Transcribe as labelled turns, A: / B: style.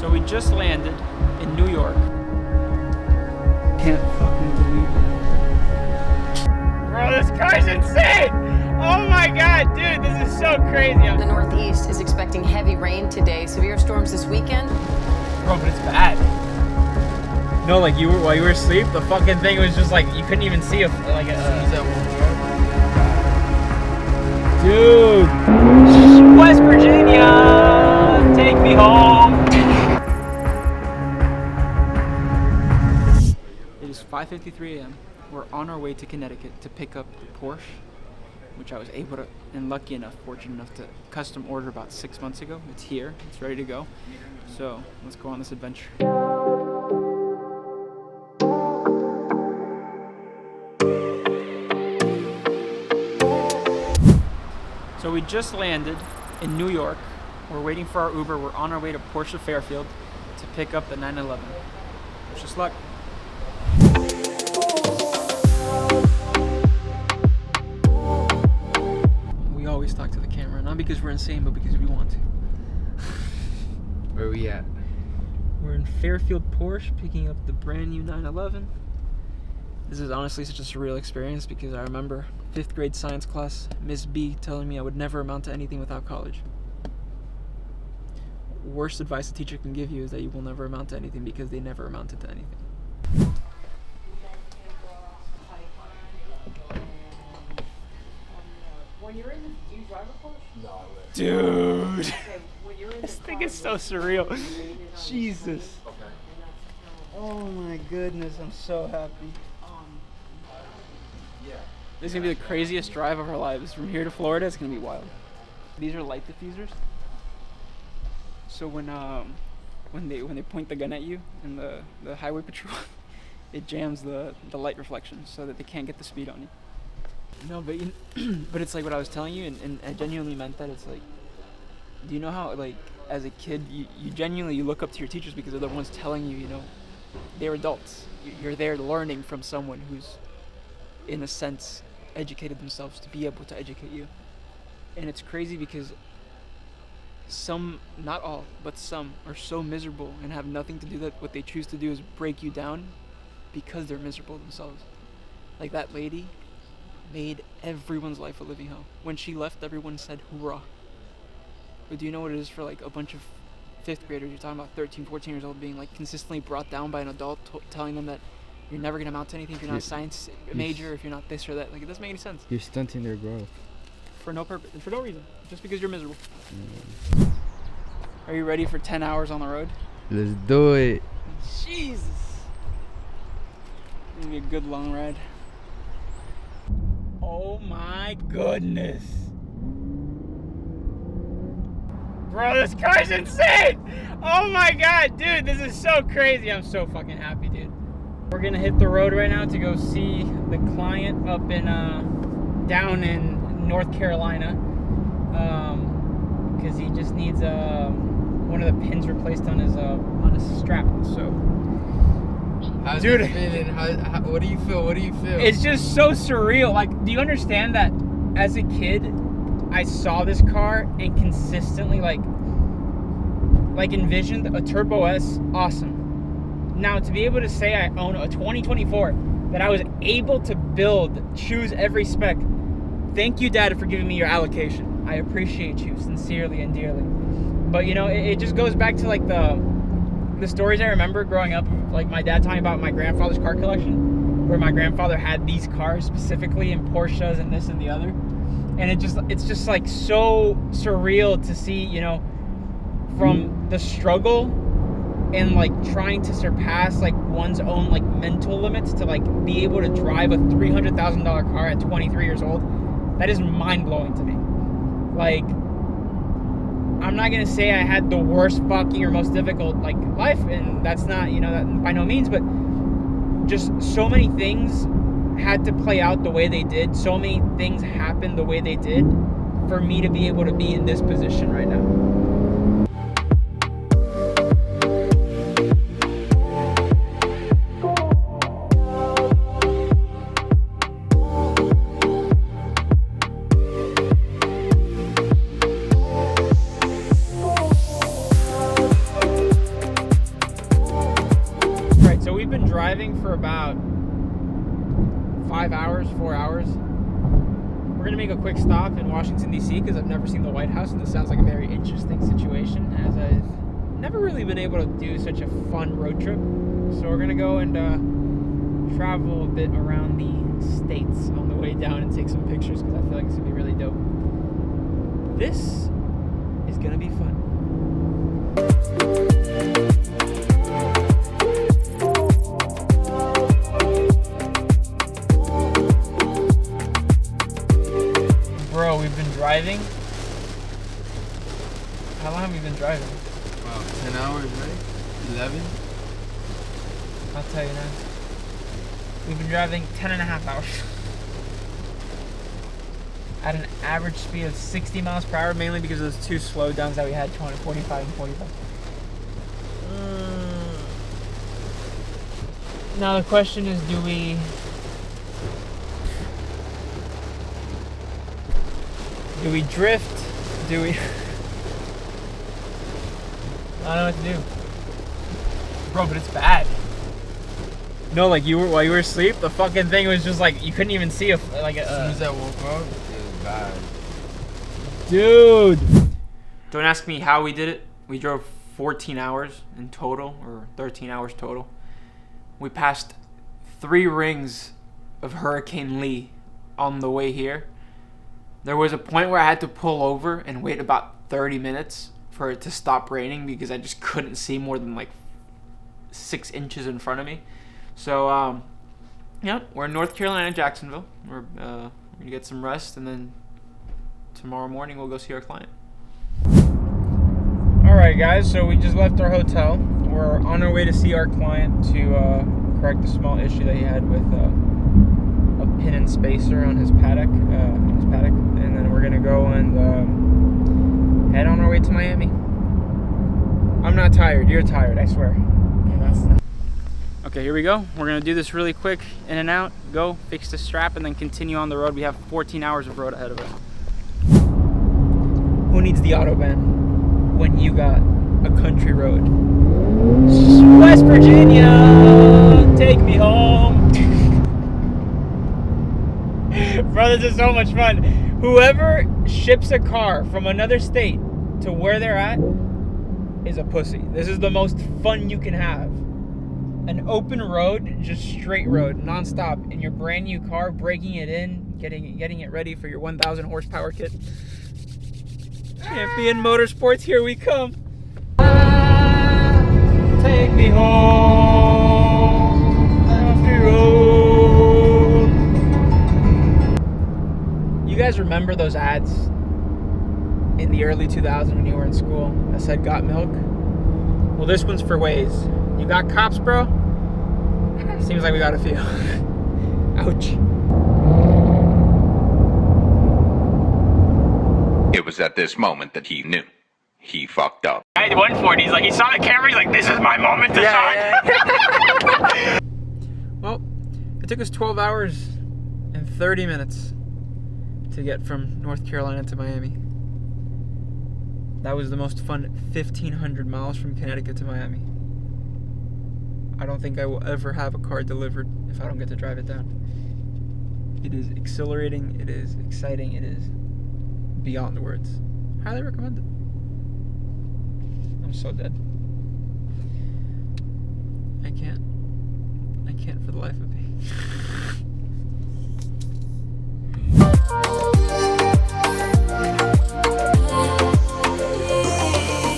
A: So we just landed in New York. Can't fucking believe it. Bro, this car's insane! Oh my god, dude, this is so crazy.
B: The Northeast is expecting heavy rain today, severe storms this weekend.
A: Bro, but it's bad. No, like while you were asleep, the fucking thing was just like, you couldn't even see a dude, West Virginia, take me home. It is 5:53 a.m. We're on our way to Connecticut to pick up the Porsche, which I was able to, and lucky enough, fortunate enough to custom order about 6 months ago. It's here, it's ready to go. So let's go on this adventure. So we just landed in New York. We're waiting for our Uber. We're on our way to Porsche Fairfield to pick up the 911. Wish us luck. We always talk to the camera, not because we're insane, but because we want to.
C: Where are we at?
A: We're in Fairfield Porsche picking up the brand new 911. This is honestly such a surreal experience because I remember 5th grade science class, Miss B telling me I would never amount to anything without college. Worst advice a teacher can give you is that you will never amount to anything because they never amounted to anything.
B: When you're in the, do you drive a Porsche?
C: No, I wish.
A: Dude,
B: Okay, when you're in
A: this
B: the
A: thing
B: car,
A: is so surreal. Jesus.
C: Okay.
A: Oh my goodness, I'm so happy.
C: Yeah.
A: This is gonna be the craziest drive of our lives. From here to Florida, it's gonna be wild. These are light diffusers. So when they point the gun at you in the highway patrol, it jams the light reflection so that they can't get the speed on you. No, but but it's like what I was telling you, and I genuinely meant that. It's like, do you know how, like, as a kid, you genuinely look up to your teachers because they're the ones telling you, they're adults. You're there learning from someone who's, in a sense, educated themselves to be able to educate you. And it's crazy because some, not all, but some are so miserable and have nothing to do that what they choose to do is break you down because they're miserable themselves. Like that lady made everyone's life a living hell. When she left, everyone said hoorah. But do you know what it is for like a bunch of 5th graders? You're talking about 13, 14 years old being like consistently brought down by an adult telling them that you're never going to amount to anything if you're not a science major, if you're not this or that. Like, it doesn't make any sense.
D: You're stunting their growth.
A: For no purpose, for no reason. Just because you're miserable.
D: Mm.
A: Are you ready for 10 hours on the road?
D: Let's do it.
A: Jesus. It's going to be a good long ride. Oh my goodness. Bro, this car's insane! Oh my god, dude, this is so crazy. I'm so fucking happy, dude. We're gonna hit the road right now to go see the client up in, down in North Carolina. Because he just needs one of the pins replaced on his strap, so.
C: How's
A: Dude,
C: it feeling? What do you feel? What do you feel?
A: It's just so surreal. Like, do you understand that as a kid, I saw this car and consistently like envisioned a Turbo S, awesome. Now to be able to say I own a 2024 that I was able to choose every spec. Thank you, Dad, for giving me your allocation. I appreciate you sincerely and dearly. But it just goes back to like the stories I remember growing up, like my dad talking about my grandfather's car collection, where my grandfather had these cars specifically in Porsches and this and the other. And it's just like so surreal to see, from the struggle and like trying to surpass like one's own like mental limits to like be able to drive a $300,000 car at 23 years old. That is mind-blowing to me. Like, I'm not gonna say I had the worst fucking or most difficult like life, and that's not, that by no means, but just so many things had to play out the way they did. So many things happened the way they did for me to be able to be in this position right now. been driving for about 5 hours, 4 hours. We're gonna make a quick stop in Washington, D.C. because I've never seen the White House, and this sounds like a very interesting situation, as I've never really been able to do such a fun road trip. So we're gonna go and travel a bit around the states on the way down and take some pictures because I feel like it's gonna be really dope. This is gonna be fun. Bro, we've been driving. How long have we been driving?
C: Wow, 10 hours, right? 11?
A: I'll tell you now. We've been driving 10.5 hours. At an average speed of 60 miles per hour, mainly because of those two slowdowns that we had, 20, 45 and 45. Now the question is, do we drift? Do we... I don't know what to do. Bro, but it's bad. No, like while you were asleep, the fucking thing was just like, you couldn't even see
C: As soon as I woke up, it was bad.
A: Dude! Don't ask me how we did it. We drove 14 hours in total, or 13 hours total. We passed 3 rings of Hurricane Lee on the way here. There was a point where I had to pull over and wait about 30 minutes for it to stop raining because I just couldn't see more than like 6 inches in front of me. So, yeah, we're in North Carolina, Jacksonville. We're gonna get some rest, and then tomorrow morning we'll go see our client. All right, guys. So we just left our hotel. We're on our way to see our client to correct a small issue that he had with a pin and spacer on his paddock. And then we're gonna go and head on our way to Miami. I'm not tired. You're tired, I swear. Okay, here we go. We're gonna do this really quick, in and out, go, fix the strap, and then continue on the road. We have 14 hours of road ahead of us. Who needs the Autobahn when you got a country road? West Virginia, take me home. Bro, this is so much fun. Whoever ships a car from another state to where they're at is a pussy. This is the most fun you can have. An open road, just straight road, non-stop, in your brand new car, breaking it in, getting it ready for your 1,000 horsepower kit. Champion Motorsports, here we come. Take me home, country road. You guys remember those ads in the early 2000s when you were in school that said "Got milk"? Well, this one's for Waze. You got cops, bro? Seems like we got a few. Ouch.
E: It was at this moment that he knew. He fucked up.
A: I had 140. He's like, he saw the camera. He's like, this is my moment to shine. Yeah. Well, it took us 12 hours and 30 minutes to get from North Carolina to Miami. That was the most fun 1,500 miles from Connecticut to Miami. I don't think I will ever have a car delivered if I don't get to drive it down. It is exhilarating, it is exciting, it is beyond words. Highly recommend it. I'm so dead. I can't for the life of me.